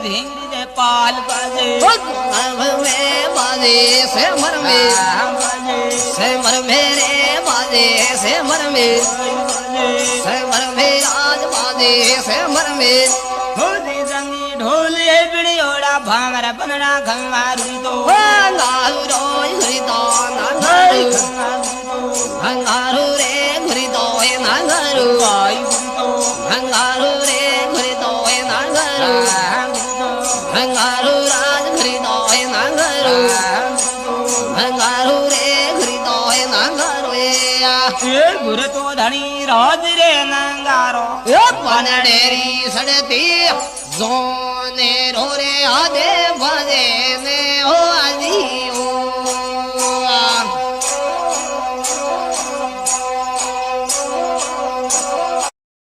धिंगड़ी दे पाल बाजे बाजे से मर में से मर मेरे बाजे से मर में से मर में आज बाजे से मर में होदी रंगी ढोले बिड़ियोड़ा भांगरा बनना खंगारू तो नारू रोय घुरी दो नारू हंगारू रे घुरी दो नारू हंगारू रे घुरी दो नारू हंगारू राज घुरी दो नारू हंगारू रे घुरी दो नारू ये गुर तो धनी राज रे नंगारो पानडेरी सड़ती जोने रो रे आदे बाजे ने हो